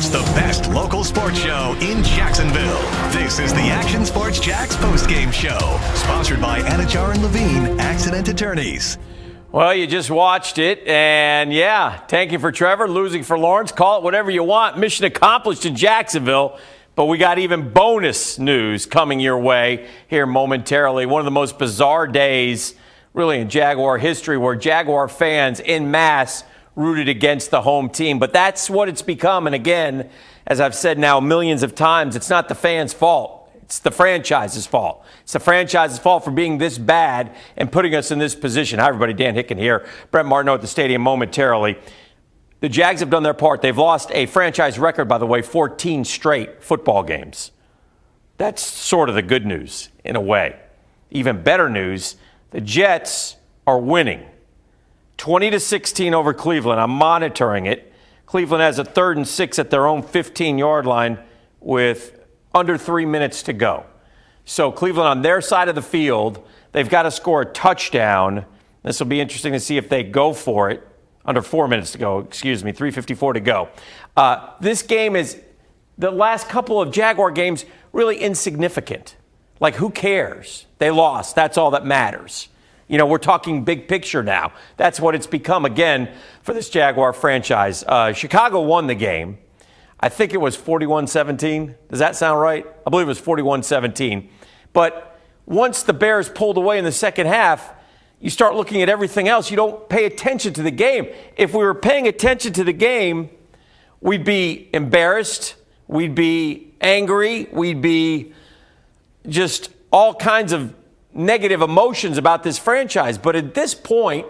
It's the best local sports show in Jacksonville. This is the Action Sports Jax postgame show, sponsored by Anichar and Levine Accident Attorneys. Well, you just watched it, and yeah, tanking for Trevor, losing for Lawrence. Call it whatever you want. Mission accomplished in Jacksonville, but we got even bonus news coming your way here momentarily. One of the most bizarre days, really, in Jaguar history, where Jaguar fans en masse rooted against the home team. But that's what it's become. And again, as I've said now millions of times, it's not the fans' fault. It's the franchise's fault. It's the franchise's fault for being this bad and putting us in this position. Hi, everybody. Dan Hicken here. Brett Martineau at the stadium momentarily. The Jags have done their part. They've lost a franchise record, by the way, 14 straight football games. That's sort of the good news, in a way. Even better news, the Jets are winning. 20-16 over Cleveland. I'm monitoring it. Cleveland has a 3rd and 6 at their own 15-yard line with under 3 minutes to go. So Cleveland on their side of the field, they've got to score a touchdown. This will be interesting to see if they go for it. Under 4 minutes to go, 3:54 to go. This game is, the last couple of Jaguar games, really insignificant. Like, who cares? They lost. That's all that matters. You know, we're talking big picture now. That's what it's become, again, for this Jaguar franchise. Chicago won the game. I think it was 41-17. Does that sound right? I believe it was 41-17. But once the Bears pulled away in the second half, you start looking at everything else. You don't pay attention to the game. If we were paying attention to the game, we'd be embarrassed. We'd be angry. We'd be just all kinds of negative emotions about this franchise. But at this point,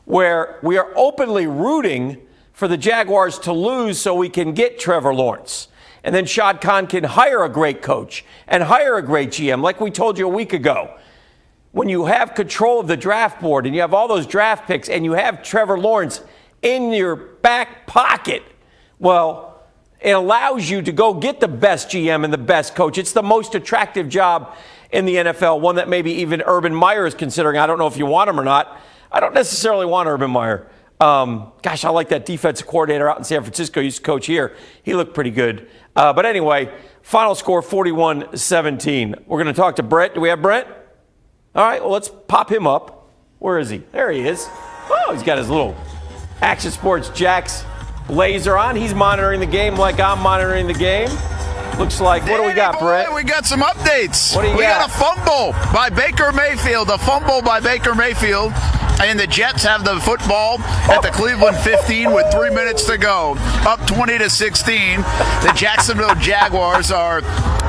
where we are openly rooting for the Jaguars to lose so we can get Trevor Lawrence, and then Shad Khan can hire a great coach and hire a great GM, like we told you a week ago. When you have control of the draft board and you have all those draft picks and you have Trevor Lawrence in your back pocket, well, it allows you to go get the best GM and the best coach. It's the most attractive job in the NFL, one that maybe even Urban Meyer is considering. I don't know if you want him or not. I don't necessarily want Urban Meyer. Gosh, I like that defensive coordinator out in San Francisco. He used to coach here. He looked pretty good. But anyway, final score 41-17. We're going to talk to Brett. Do we have Brett? All right, well, let's pop him up. Where is he? There he is. Oh, he's got his little Action Sports Jax blazer on. He's monitoring the game like I'm monitoring the game. Looks like, what do we got, Brett? We got some updates. What do you got? We got a fumble by Baker Mayfield. A fumble by Baker Mayfield. And the Jets have the football at the Cleveland 15 with 3 minutes to go. Up 20-16. The Jacksonville Jaguars are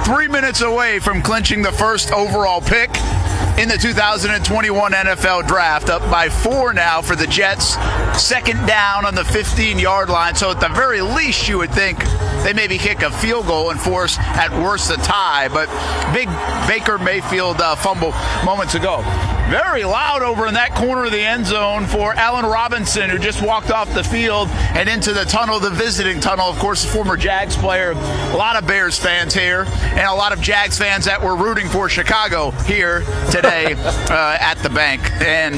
3 minutes away from clinching the first overall pick in the 2021 NFL Draft. Up by 4 now for the Jets. Second down on the 15-yard line. So at the very least, you would think they maybe kick a field goal and force, at worst, a tie. But big Baker Mayfield fumble moments ago. Very loud over in that corner of the end zone for Allen Robinson, who just walked off the field and into the tunnel, the visiting tunnel. Of course, former Jags player. A lot of Bears fans here and a lot of Jags fans that were rooting for Chicago here today at the bank. And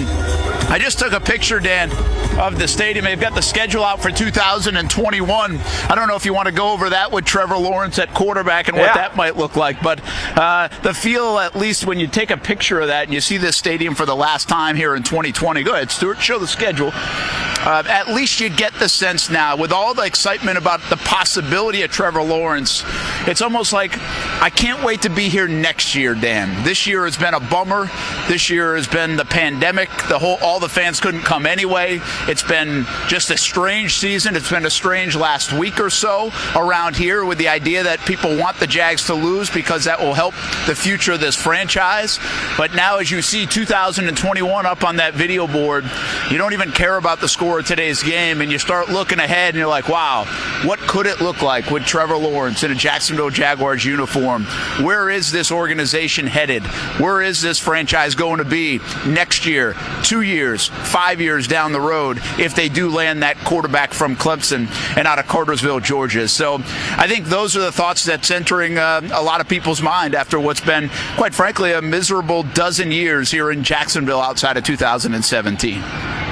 I just took a picture, Dan, of the stadium. They've got the schedule out for 2021. I don't know if you want to go over that with Trevor Lawrence at quarterback and what that might look like. But the feel, at least when you take a picture of that and you see this stadium for the last time here in 2020. Go ahead, Stuart, show the schedule. At least you get the sense now, with all the excitement about the possibility of Trevor Lawrence, it's almost like I can't wait to be here next year, Dan. This year has been a bummer. This year has been the pandemic. All the fans couldn't come anyway. It's been just a strange season. It's been a strange last week or so around here, with the idea that people want the Jags to lose because that will help the future of this franchise. But now, as you see 2021 up on that video board, you don't even care about the score of today's game, and you start looking ahead and you're like, wow, what could it look like with Trevor Lawrence in a Jacksonville Jaguars uniform? Where is this organization headed? Where is this franchise going to be next year, 2 years, 5 years down the road if they do land that quarterback from Clemson and out of Cartersville, Georgia? So I think those are the thoughts that's entering a lot of people's mind after what's been, quite frankly, a miserable dozen years here in Jacksonville outside of 2017.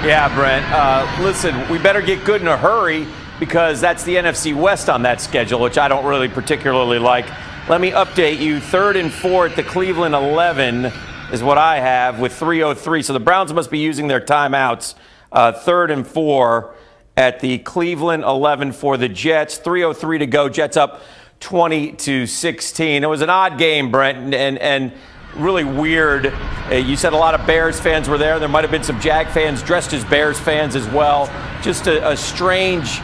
Yeah, Brent. Listen, we better get good in a hurry because that's the NFC West on that schedule, which I don't really particularly like. Let me update you. 3rd and 4 at the Cleveland 11 is what I have with 3:03. So the Browns must be using their timeouts. 3rd and 4 at the Cleveland 11 for the Jets. 3:03 to go. Jets up 20-16. It was an odd game, Brent, and really weird. You said a lot of Bears fans were there. There might have been some Jag fans dressed as Bears fans as well. Just a strange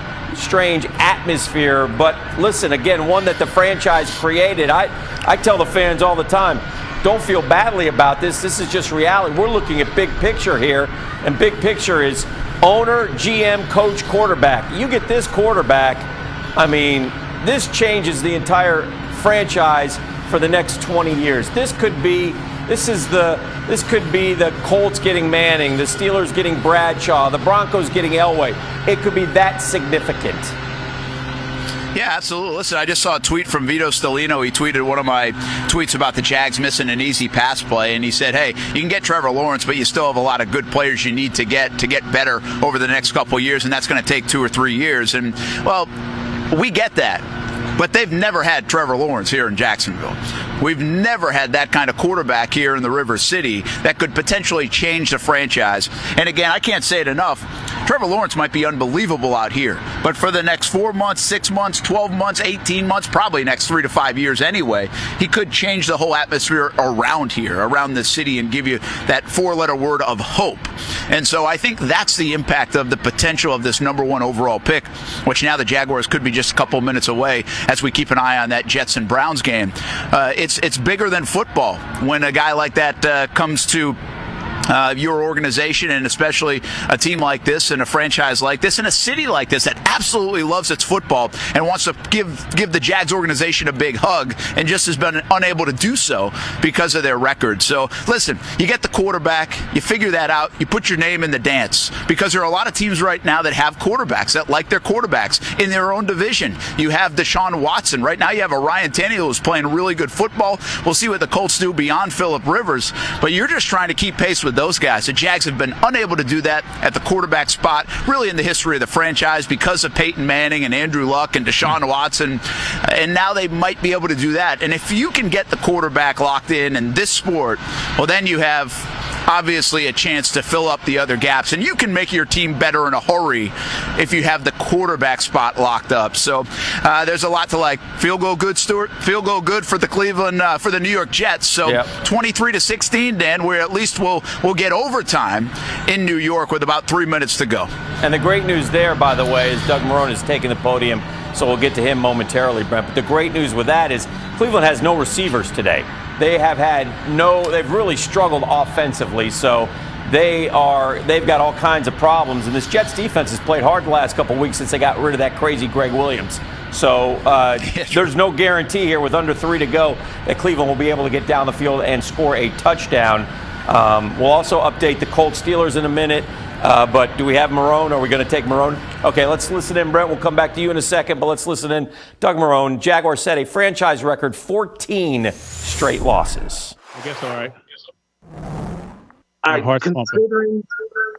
atmosphere. But listen, again, one that the franchise created. I tell the fans all the time, don't feel badly about this. This is just reality. We're looking at big picture here, and big picture is owner, GM, coach, quarterback. You get this quarterback, I mean, this changes the entire franchise for the next 20 years. This could be the Colts getting Manning, the Steelers getting Bradshaw, the Broncos getting Elway. It could be that significant. Yeah, absolutely. Listen, I just saw a tweet from Vito Stellino. He tweeted one of my tweets about the Jags missing an easy pass play, and he said, hey, you can get Trevor Lawrence, but you still have a lot of good players you need to get better over the next couple of years, and that's going to take 2 or 3 years. And, well, we get that. But they've never had Trevor Lawrence here in Jacksonville. We've never had that kind of quarterback here in the River City that could potentially change the franchise. And again, I can't say it enough. Trevor Lawrence might be unbelievable out here. But for the next 4 months, 6 months, 12 months, 18 months, probably next 3 to 5 years anyway, he could change the whole atmosphere around here, around the city, and give you that 4-letter word of hope. And so I think that's the impact of the potential of this number 1 overall pick, which now the Jaguars could be just a couple minutes away as we keep an eye on that Jets and Browns game. It's bigger than football when a guy like that comes to your organization, and especially a team like this and a franchise like this and a city like this that absolutely loves its football and wants to give the Jags organization a big hug and just has been unable to do so because of their record. So listen, you get the quarterback, you figure that out, you put your name in the dance, because there are a lot of teams right now that have quarterbacks that like their quarterbacks in their own division. You have Deshaun Watson. Right now you have a Ryan Tannehill who's playing really good football. We'll see what the Colts do beyond Phillip Rivers, but you're just trying to keep pace with those guys. The Jags have been unable to do that at the quarterback spot, really in the history of the franchise, because of Peyton Manning and Andrew Luck and Deshaun Watson, and now they might be able to do that. And if you can get the quarterback locked in this sport, well, then you have obviously a chance to fill up the other gaps, and you can make your team better in a hurry if you have the quarterback spot locked up. So there's a lot to like. Field goal good, Stuart. Field goal good for the Cleveland, for the New York Jets. So yep. 23-16, Dan, where at least we'll get overtime in New York with about 3 minutes to go. And the great news there, by the way, is Doug Marrone is taking the podium, so we'll get to him momentarily, Brent. But the great news with that is Cleveland has no receivers today. They've really struggled offensively, so they've got all kinds of problems. And this Jets defense has played hard the last couple of weeks since they got rid of that crazy Greg Williams. So there's no guarantee here with under 3 to go that Cleveland will be able to get down the field and score a touchdown. We'll also update the Colts Steelers in a minute. But do we have Marrone? Are we going to take Marrone? Okay, let's listen in, Brent. We'll come back to you in a second, but let's listen in. Doug Marrone, Jaguar set a franchise record 14 straight losses. I guess all right.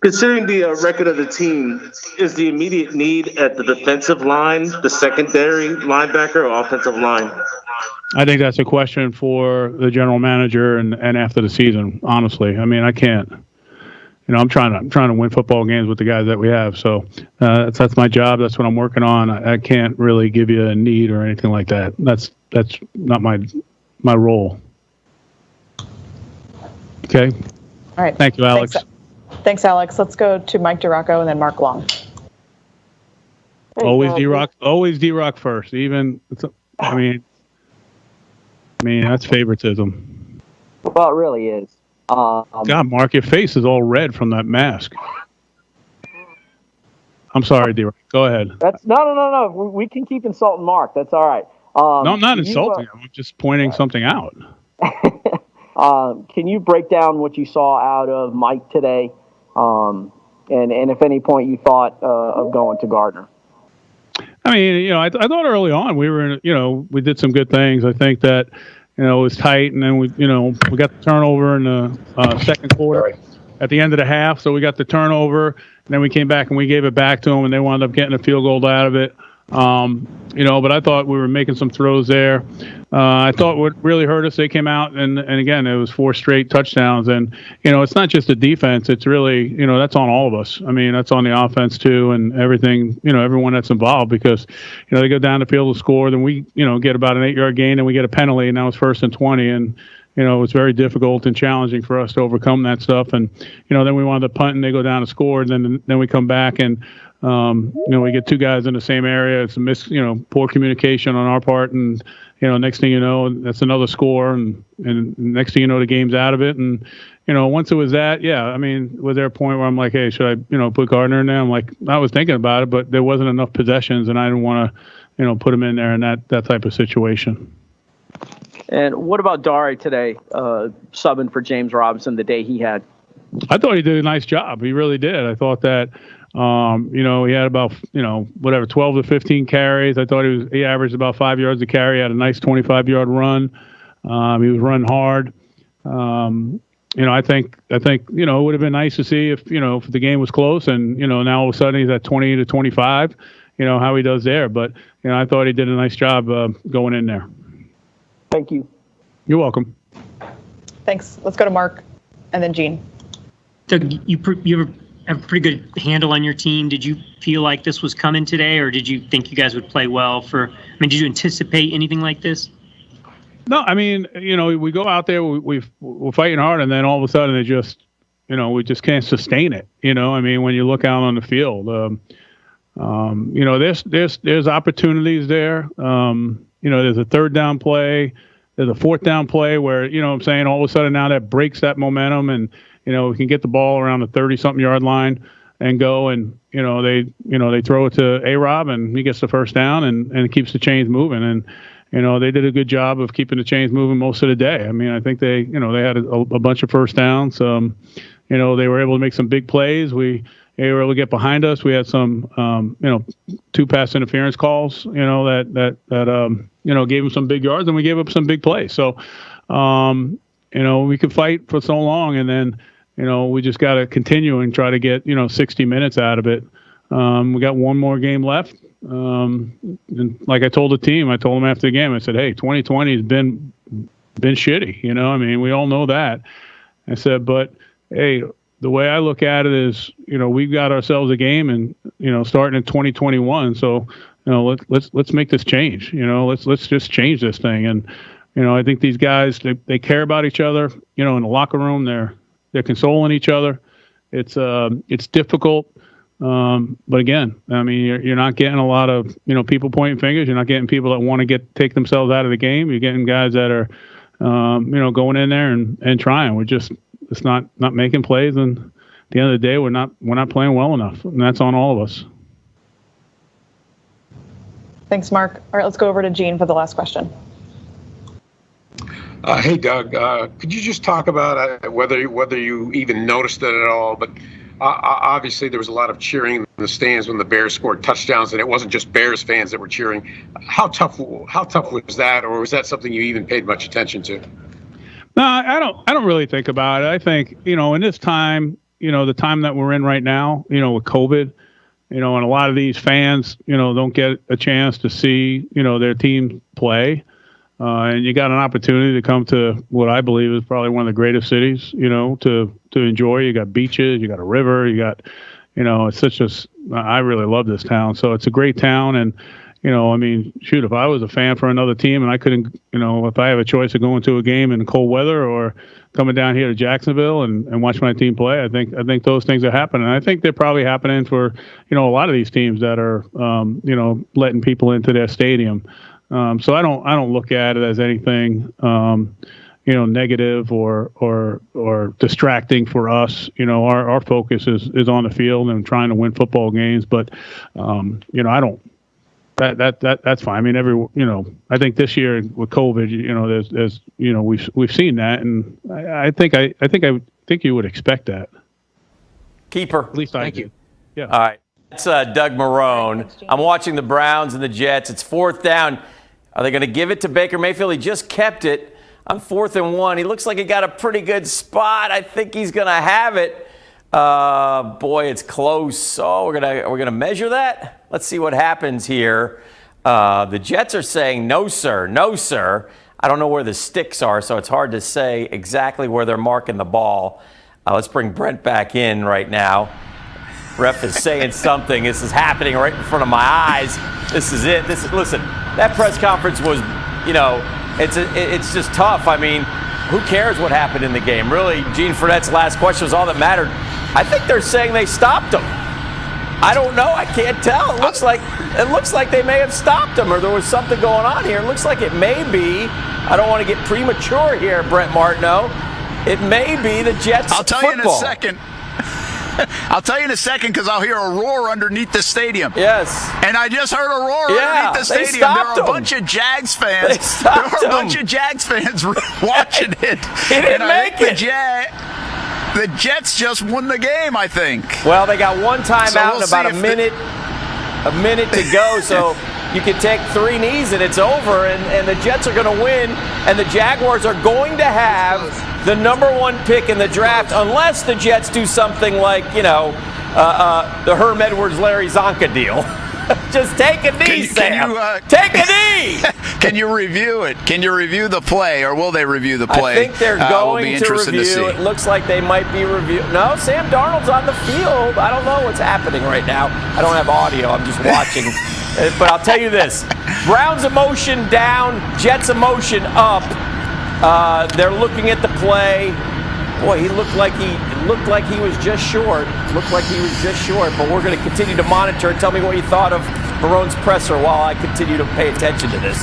Considering the record of the team, is the immediate need at the defensive line, the secondary linebacker, or offensive line? I think that's a question for the general manager and after the season, honestly. I mean, I can't. You know, I'm trying to win football games with the guys that we have. So that's my job. That's what I'm working on. I can't really give you a need or anything like that. That's not my role. Okay. All right. Thank you, Alex. Thanks, Alex. Let's go to Mike DiRocco and then Mark Long. Always D-Rock. Always D-Rock first. I mean, that's favoritism. Well, it really is. God, Mark, your face is all red from that mask. I'm sorry, D-Rock. Go ahead. No. We can keep insulting Mark. That's all right. No, I'm not insulting him. I'm just pointing something out. Can you break down what you saw out of Mike today? And if any point you thought of going to Gardner? I mean, you know, I thought early on we did some good things. I think that, it was tight, and then we got the turnover in the second quarter. at the end of the half. So we got the turnover, and then we came back and we gave it back to them, and they wound up getting a field goal out of it. But I thought we were making some throws there. I thought what really hurt us, they came out and again, it was 4 straight touchdowns. And, it's not just the defense. It's really, that's on all of us. I mean, that's on the offense too, and everything, everyone that's involved, because, they go down the field to score, then we, get about an 8-yard gain and we get a penalty, and now it's 1st and 20. And, it's very difficult and challenging for us to overcome that stuff. And, then we wound up punting, they go down to score, and then we come back and, we get 2 guys in the same area. It's a poor communication on our part. And, next thing you know, that's another score. And next thing you know, the game's out of it. And, once it was that, was there a point where I'm like, hey, should I, put Gardner in there? I'm like, I was thinking about it, but there wasn't enough possessions and I didn't want to, put him in there in that type of situation. And what about Dare today, subbing for James Robinson the day he had? I thought he did a nice job. He really did. I thought that, he had about, 12 to 15 carries. I thought he averaged about 5 yards a carry. He had a nice 25-yard run. He was running hard. I think, it would have been nice to see if the game was close and, now all of a sudden he's at 20 to 25, how he does there. But, I thought he did a nice job going in there. Thank you. You're welcome. Thanks. Let's go to Mark and then Gene. Doug, you have a pretty good handle on your team. Did you feel like this was coming today, or did you think you guys would play well did you anticipate anything like this? No, we go out there, we're fighting hard, and then all of a sudden it just, we just can't sustain it. When you look out on the field, there's opportunities there. There's a 3rd down play, there's a 4th down play where, all of a sudden now that breaks that momentum, and, we can get the ball around the 30-something yard line and go, and, they throw it to A-Rob and he gets the 1st down and it keeps the chains moving. And, they did a good job of keeping the chains moving most of the day. I think they had a bunch of 1st downs. They were able to make some big plays. They were able to get behind us. We had some, 2 pass interference calls, that gave them some big yards, and we gave up some big plays. So, we could fight for so long, and then, we just got to continue and try to get, 60 minutes out of it. We got one more game left. And like I told the team, I told them after the game, I said, hey, 2020 has been shitty. We all know that. I said, but hey, the way I look at it is, we've got ourselves a game, and, starting in 2021. So, let's make this change. Let's just change this thing. And, I think these guys, they care about each other. In the locker room, they're consoling each other. It's difficult. But again, you're not getting a lot of, people pointing fingers. You're not getting people that want to take themselves out of the game. You're getting guys that are, going in there and trying. It's not making plays, and at the end of the day, we're not playing well enough, and that's on all of us. Thanks, Mark. All right, let's go over to Gene for the last question. Hey, Doug, could you just talk about whether you even noticed it at all? But obviously, there was a lot of cheering in the stands when the Bears scored touchdowns, and it wasn't just Bears fans that were cheering. How tough was that, or was that something you even paid much attention to? No, I don't really think about it. I think, in this time, the time that we're in right now, with COVID, and a lot of these fans, don't get a chance to see, their team play. And you got an opportunity to come to what I believe is probably one of the greatest cities, to enjoy. You got beaches, you got a river, you got, it's I really love this town. So it's a great town. And, shoot, if I was a fan for another team and I couldn't, if I have a choice of going to a game in cold weather or coming down here to Jacksonville and watch my team play, I think those things are happening. And I think they're probably happening for, a lot of these teams that are, letting people into their stadium. So I don't look at it as anything, negative or distracting for us. Our focus is on the field and trying to win football games. But, I don't. That's fine. I think this year with COVID, there's we've seen that, and I think you would expect that. Keeper. At least Thank I do. you. Yeah. All right. That's Doug Marrone. I'm watching the Browns and the Jets. It's 4th down. Are they going to give it to Baker Mayfield? He just kept it on 4th and 1. He looks like he got a pretty good spot. I think he's going to have it. Boy, it's close. Oh, we're gonna measure that. Let's see what happens here. The Jets are saying no, sir, no, sir. I don't know where the sticks are, so it's hard to say exactly where they're marking the ball. Let's bring Brent back in right now. Ref is saying something. This is happening right in front of my eyes. This is it. Listen. That press conference was, it's just tough. I mean, who cares what happened in the game? Really, Gene Fredette's last question was all that mattered. I think they're saying they stopped him. I don't know. I can't tell. It looks like they may have stopped him, or there was something going on here. It looks like it may be. I don't want to get premature here, Brent Martineau. It may be the Jets. I'll tell you in a second. I'll tell you in a second because I'll hear a roar underneath the stadium. Yes. And I just heard a roar underneath the stadium. There are a bunch of Jags fans. There are a bunch of Jags fans watching it. He didn't make it. The Jets just won the game, I think. Well, they got one timeout in about a minute to go, so you can take 3 knees and it's over, and the Jets are going to win, and the Jaguars are going to have the #1 pick in the draft unless the Jets do something like, the Herm Edwards-Larry Zonka deal. Just take a knee, Sam. Take a knee. Can you review it? Can you review the play, or will they review the play? I think they're going to review. It looks like they might be reviewing. No, Sam Darnold's on the field. I don't know what's happening right now. I don't have audio. I'm just watching. But I'll tell you this. Browns emotion down, Jets emotion up. They're looking at the play. Boy, he looked like he was just short. But we're going to continue to monitor. Tell me what you thought of Barone's presser while I continue to pay attention to this.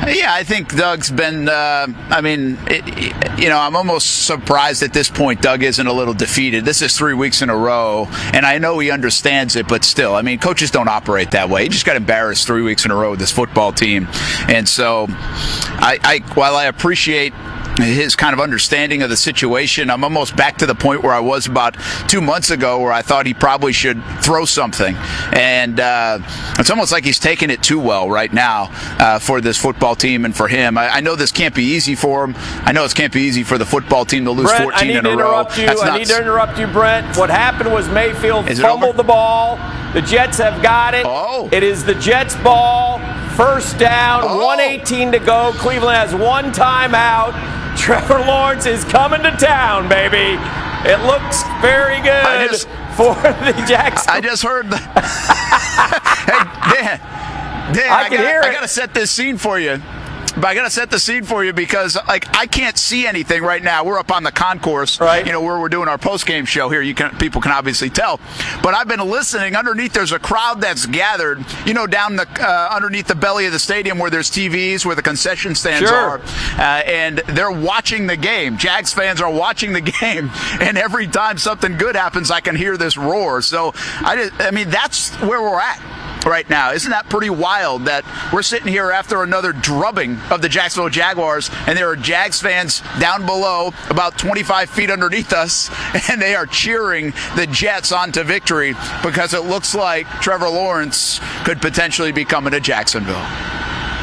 Yeah, I think Doug's been, I'm almost surprised at this point Doug isn't a little defeated. This is 3 weeks in a row, and I know he understands it, but still, coaches don't operate that way. He just got embarrassed 3 weeks in a row with this football team. And so, while I appreciate his kind of understanding of the situation, I'm almost back to the point where I was about 2 months ago, where I thought he probably should throw something. And it's almost like he's taking it too well right now for this football team and for him. I know this can't be easy for him. I know it can't be easy for the football team to lose Brent, 14 in a row. I need to interrupt you, Brent. What happened was Mayfield fumbled the ball. The Jets have got it. Oh. It is the Jets' ball. First down, 1:18 to go. Cleveland has one timeout. Trevor Lawrence is coming to town, baby. It looks very good for the Jags. I just heard the Hey, Dan, I got to set this scene for you. But I got to set the scene for you because, I can't see anything right now. We're up on the concourse, right? Where we're doing our post-game show here. People can obviously tell. But I've been listening. Underneath, there's a crowd that's gathered, down underneath the belly of the stadium where there's TVs, where the concession stands are. And they're watching the game. Jags fans are watching the game. And every time something good happens, I can hear this roar. So, that's where we're at right now. Isn't that pretty wild that we're sitting here after another drubbing of the Jacksonville Jaguars, and there are Jags fans down below about 25 feet underneath us, and they are cheering the Jets on to victory because it looks like Trevor Lawrence could potentially be coming to Jacksonville.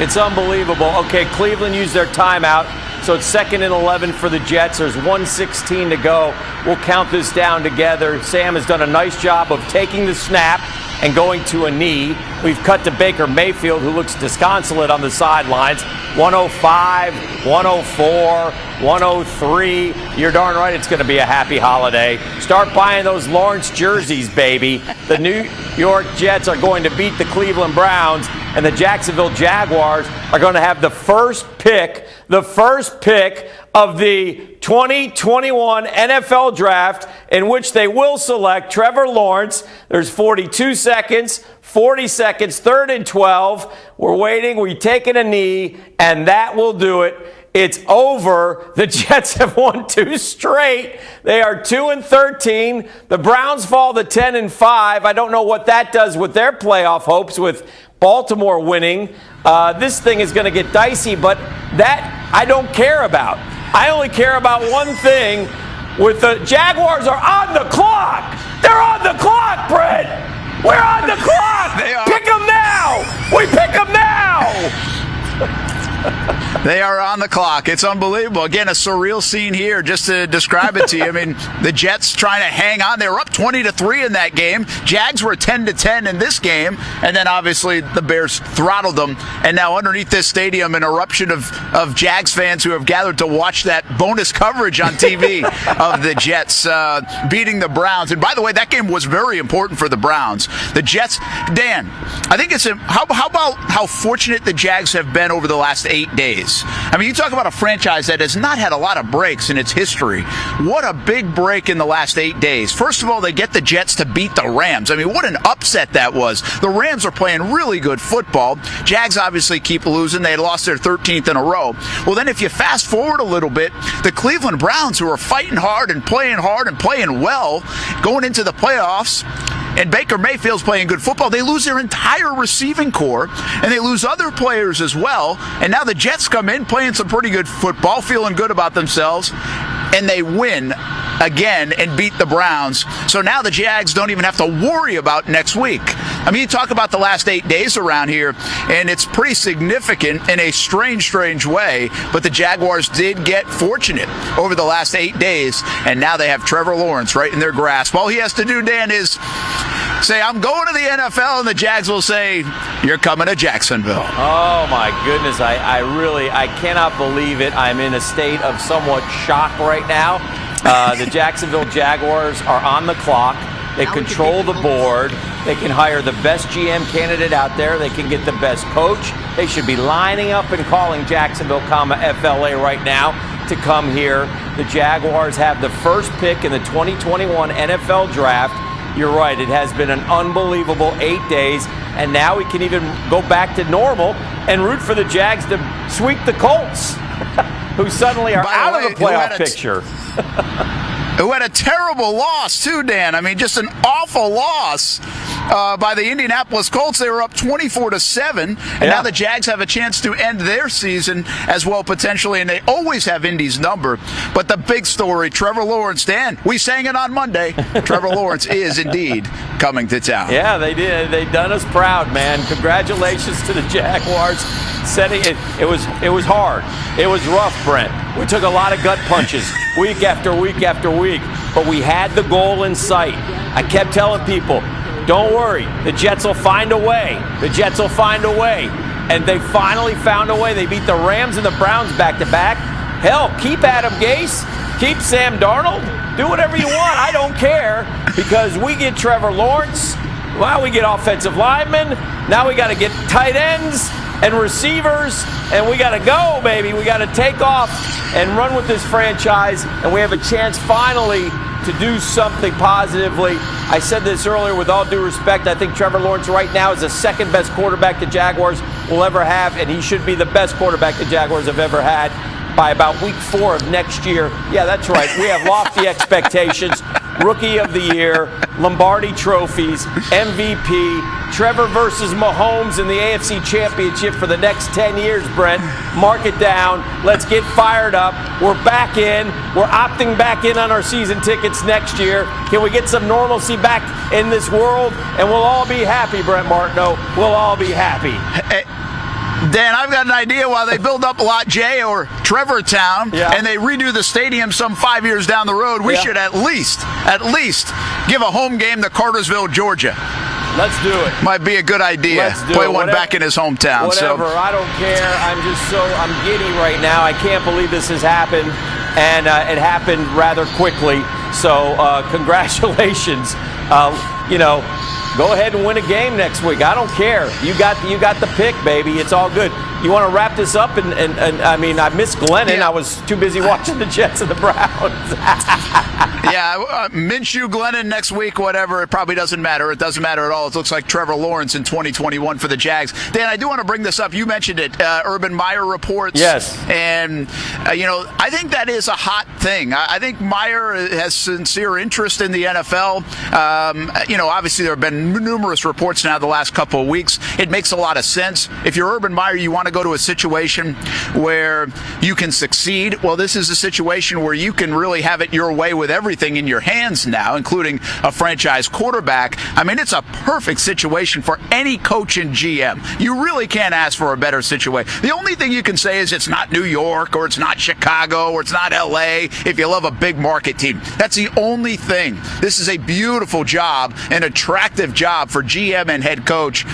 It's unbelievable. Okay, Cleveland used their timeout, so it's 2nd and 11 for the Jets. There's 1:16 to go. We'll count this down together. Sam has done a nice job of taking the snap and going to a knee. We've cut to Baker Mayfield, who looks disconsolate on the sidelines. 105, 104, 103. You're darn right it's going to be a happy holiday. Start buying those Lawrence jerseys, baby. The New York Jets are going to beat the Cleveland Browns, and the Jacksonville Jaguars are going to have the first pick of the 2021 NFL Draft, in which they will select Trevor Lawrence. There's 42 seconds, 40 seconds, 3rd and 12. We're waiting. We're taking a knee, and that will do it. It's over. The Jets have won 2 straight. They are 2-13. The Browns fall to 10-5. I don't know what that does with their playoff hopes with Baltimore winning. This thing is going to get dicey, but that I don't care about. I only care about one thing. With the Jaguars are on the clock. They're on the clock, Brent. We're on the clock. They are. Pick them now. We pick them now. They are on the clock. It's unbelievable. Again, a surreal scene here just to describe it to you. I mean, the Jets trying to hang on. They were up 20-3 in that game. Jags were 10-10 in this game. And then obviously the Bears throttled them. And now underneath this stadium, an eruption of Jags fans who have gathered to watch that bonus coverage on TV of the Jets beating the Browns. And by the way, that game was very important for the Browns. The Jets, Dan, I think it's how about how fortunate the Jags have been over the last 8 days. I mean, you talk about a franchise that has not had a lot of breaks in its history. What a big break in the last 8 days. First of all, they get the Jets to beat the Rams. I mean, what an upset that was. The Rams are playing really good football. Jags obviously keep losing. They lost their 13th in a row. Well, then if you fast forward a little bit, the Cleveland Browns, who are fighting hard and playing well, going into the playoffs, and Baker Mayfield's playing good football, they lose their entire receiving core, and they lose other players as well. And now the Jets come in playing some pretty good football, feeling good about themselves, and they win again and beat the Browns. So now the Jags don't even have to worry about next week. I mean, you talk about the last 8 days around here, and it's pretty significant in a strange way, but the Jaguars did get fortunate over the last 8 days, and now they have Trevor Lawrence right in their grasp. All he has to do, Dan, is say, I'm going to the NFL, and the Jags will say, you're coming to Jacksonville. Oh, my goodness. I cannot believe it. I'm in a state of somewhat shock right now. The Jacksonville Jaguars are on the clock. They control the board. They can hire the best GM candidate out there. They can get the best coach. They should be lining up and calling Jacksonville, FLA right now to come here. The Jaguars have the first pick in the 2021 NFL Draft. You're right. It has been an unbelievable 8 days, and now we can even go back to normal and root for the Jags to sweep the Colts, who suddenly are out of the playoff picture. Who had a terrible loss, too, Dan. I mean, just an awful loss by the Indianapolis Colts. They were up 24-7, and now the Jags have a chance to end their season as well, potentially, and they always have Indy's number. But the big story, Trevor Lawrence, Dan, we sang it on Monday. Trevor Lawrence is indeed coming to town. Yeah, they did. They done us proud, man. Congratulations to the Jaguars. It was hard. It was rough, Brent. We took a lot of gut punches week after week after week, but we had the goal in sight. I kept telling people, don't worry, the Jets will find a way. The Jets will find a way. And they finally found a way. They beat the Rams and the Browns back-to-back. Hell, keep Adam Gase, keep Sam Darnold, do whatever you want. I don't care, because we get Trevor Lawrence. Well, we get offensive linemen. Now we got to get tight ends and receivers, and we got to go, baby. We got to take off and run with this franchise, and we have a chance finally to do something positively. I said this earlier, with all due respect, I think Trevor Lawrence right now is the second best quarterback the Jaguars will ever have, and he should be the best quarterback the Jaguars have ever had by about week 4 of next year. Yeah, that's right. We have lofty expectations. Rookie of the Year, Lombardi trophies, MVP, Trevor versus Mahomes in the AFC Championship for the next 10 years, Brent. Mark it down. Let's get fired up. We're back in. We're opting back in on our season tickets next year. Can we get some normalcy back in this world? And we'll all be happy, Brent Martineau. We'll all be happy. Hey, Dan, I've got an idea. While they build up Lot J or Trevor Town and they redo the stadium some 5 years down the road, we should at least give a home game to Cartersville, Georgia. Let's do it. Might be a good idea. Play one back in his hometown. Whatever. I don't care. I'm giddy right now. I can't believe this has happened, and it happened rather quickly. So congratulations. Go ahead and win a game next week. I don't care. You got the pick, baby. It's all good. You want to wrap this up? And I mean, I missed Glennon. Yeah. I was too busy watching the Jets and the Browns. Minshew, Glennon next week, whatever. It probably doesn't matter. It doesn't matter at all. It looks like Trevor Lawrence in 2021 for the Jags. Dan, I do want to bring this up. You mentioned it. Urban Meyer reports. Yes. And, I think that is a hot thing. I think Meyer has sincere interest in the NFL. Obviously there have been numerous reports now the last couple of weeks. It makes a lot of sense. If you're Urban Meyer, you want to go to a situation where you can succeed. Well, this is a situation where you can really have it your way with everything in your hands now, including a franchise quarterback. I mean, it's a perfect situation for any coach and GM. You really can't ask for a better situation. The only thing you can say is it's not New York, or it's not Chicago, or it's not LA if you love a big market team. That's the only thing. This is a beautiful job, an attractive job for GM and head coach.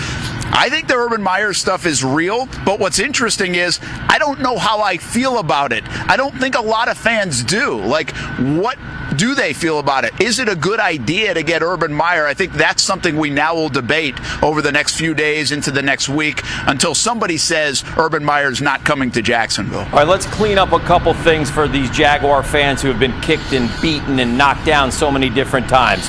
I think the Urban Meyer stuff is real, but what's interesting is I don't know how I feel about it. I don't think a lot of fans do. Like, what do they feel about it? Is it a good idea to get Urban Meyer? I think that's something we now will debate over the next few days into the next week until somebody says Urban Meyer's not coming to Jacksonville. All right, let's clean up a couple things for these Jaguar fans who have been kicked and beaten and knocked down so many different times.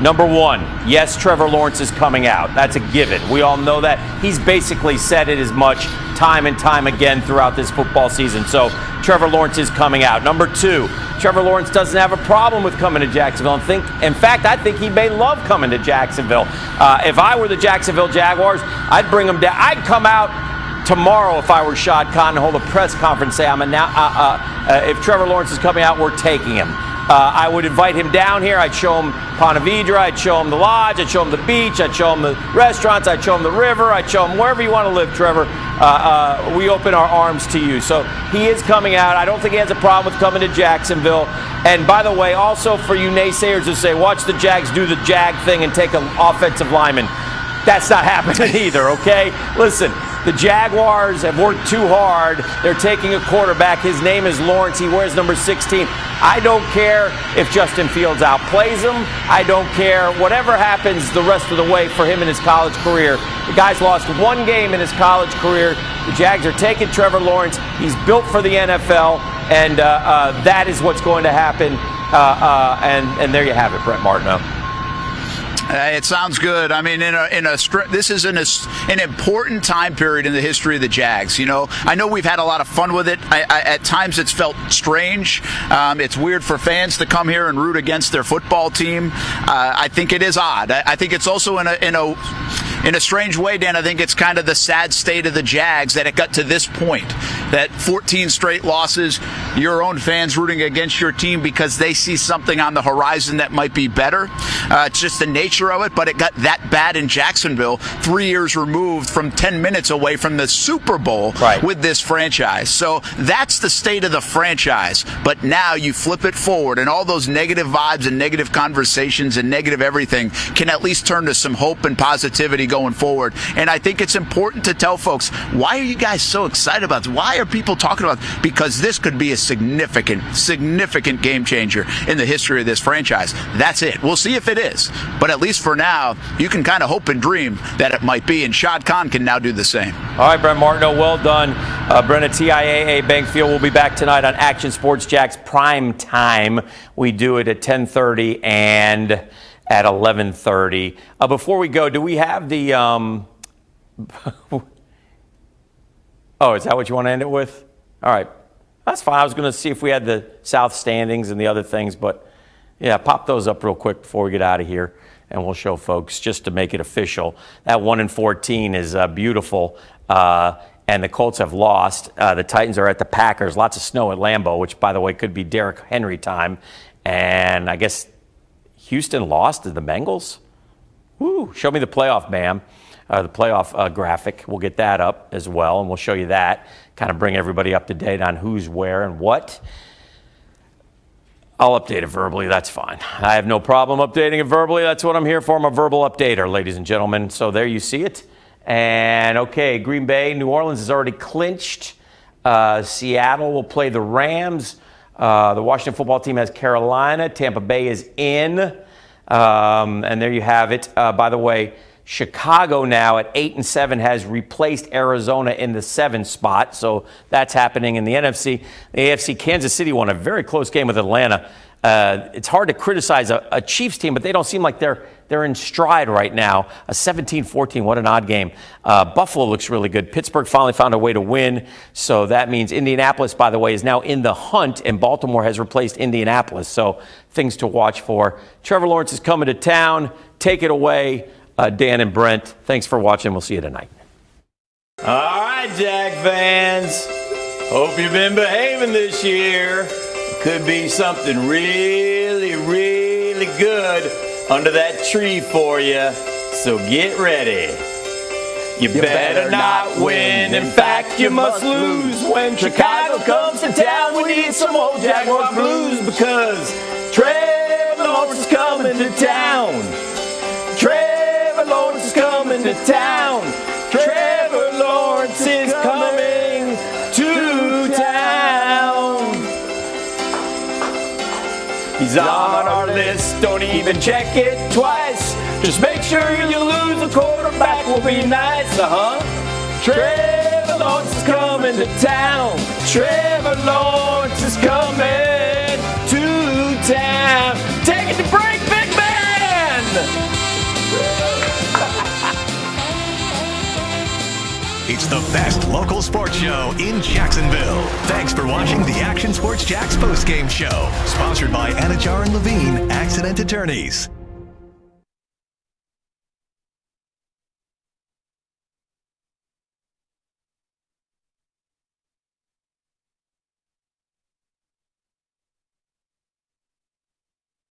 Number one, yes, Trevor Lawrence is coming out. That's a given. We all know that. He's basically said it as much time and time again throughout this football season. So Trevor Lawrence is coming out. Number two, Trevor Lawrence doesn't have a problem with coming to Jacksonville. In fact, I think he may love coming to Jacksonville. If I were the Jacksonville Jaguars, I'd bring him down. I'd come out tomorrow if I were Shad Khan and hold a press conference and say, if Trevor Lawrence is coming out, we're taking him. I would invite him down here. I'd show him Ponte Vedra. I'd show him the lodge. I'd show him the beach. I'd show him the restaurants. I'd show him the river. I'd show him wherever you want to live, Trevor. We open our arms to you. So he is coming out. I don't think he has a problem with coming to Jacksonville. And by the way, also for you naysayers who say, watch the Jags do the Jag thing and take an offensive lineman. That's not happening either, okay? Listen, the Jaguars have worked too hard. They're taking a quarterback. His name is Lawrence. He wears number 16. I don't care if Justin Fields outplays him. I don't care. Whatever happens the rest of the way for him in his college career. The guy's lost one game in his college career. The Jags are taking Trevor Lawrence. He's built for the NFL, and that is what's going to happen. And there you have it, Brett Martineau. It sounds good. I mean, this is an important time period in the history of the Jags. You know, I know we've had a lot of fun with it. At times, it's felt strange. It's weird for fans to come here and root against their football team. I think it is odd. I think it's also in a strange way, Dan. I think it's kind of the sad state of the Jags that it got to this point. That 14 straight losses, your own fans rooting against your team because they see something on the horizon that might be better. It's just the nature of it, but it got that bad in Jacksonville 3 years removed from 10 minutes away from the Super Bowl with this franchise. So that's the state of the franchise. But now you flip it forward, and all those negative vibes and negative conversations and negative everything can at least turn to some hope and positivity going forward. And I think it's important to tell folks, why are you guys so excited about this? Why are people talking about this? Because this could be a significant game changer in the history of this franchise. That's it. We'll see if it is. But at least for now, you can kind of hope and dream that it might be. And Shad Khan can now do the same. All right, Brett Martineau, well done. Brenna TIAA Bankfield will be back tonight on Action Sports Jax Prime Time. We do it at 10:30 and at 11:30. Before we go, do we have the Oh, is that what you want to end it with? All right. That's fine. I was going to see if we had the South standings and the other things, but yeah, pop those up real quick before we get out of here, and we'll show folks just to make it official. That 1-14 is beautiful, and the Colts have lost. The Titans are at the Packers. Lots of snow at Lambeau, which, by the way, could be Derrick Henry time. And I guess Houston lost to the Bengals. Woo! Show me the playoff, ma'am. The playoff graphic. We'll get that up as well, and we'll show you that. Kind of bring everybody up to date on who's where and what. I'll update it verbally. That's fine. I have no problem updating it verbally. That's what I'm here for. I'm a verbal updater, ladies and gentlemen. So there you see it. And, okay, Green Bay, New Orleans is already clinched. Seattle will play the Rams. The Washington football team has Carolina. Tampa Bay is in. And there you have it. By the way, Chicago now at 8-7 has replaced Arizona in the 7th spot. So that's happening in the NFC. The AFC, Kansas City won a very close game with Atlanta. It's hard to criticize a Chiefs team, but they don't seem like they're in stride right now. A 17-14, what an odd game. Buffalo looks really good. Pittsburgh finally found a way to win. So that means Indianapolis, by the way, is now in the hunt, and Baltimore has replaced Indianapolis. So things to watch for. Trevor Lawrence is coming to town. Take it away. Dan and Brent. Thanks for watching. We'll see you tonight. All right, Jag fans. Hope you've been behaving this year. Could be something really, really good under that tree for you. So get ready. You better not win. In fact, you must lose. When Chicago comes to town, we need some old Jaguar blues because Trevor Lawrence is coming to town. Trevor Lawrence is coming to town. Trevor Lawrence is coming to town. He's on our list, don't even check it twice. Just make sure you lose, the quarterback will be nice, Trevor Lawrence is coming to town. Trevor Lawrence is coming to town. Take it to break, big man! It's the best local sports show in Jacksonville. Thanks for watching the Action Sports Jax postgame show, sponsored by Anajar and Levine Accident Attorneys.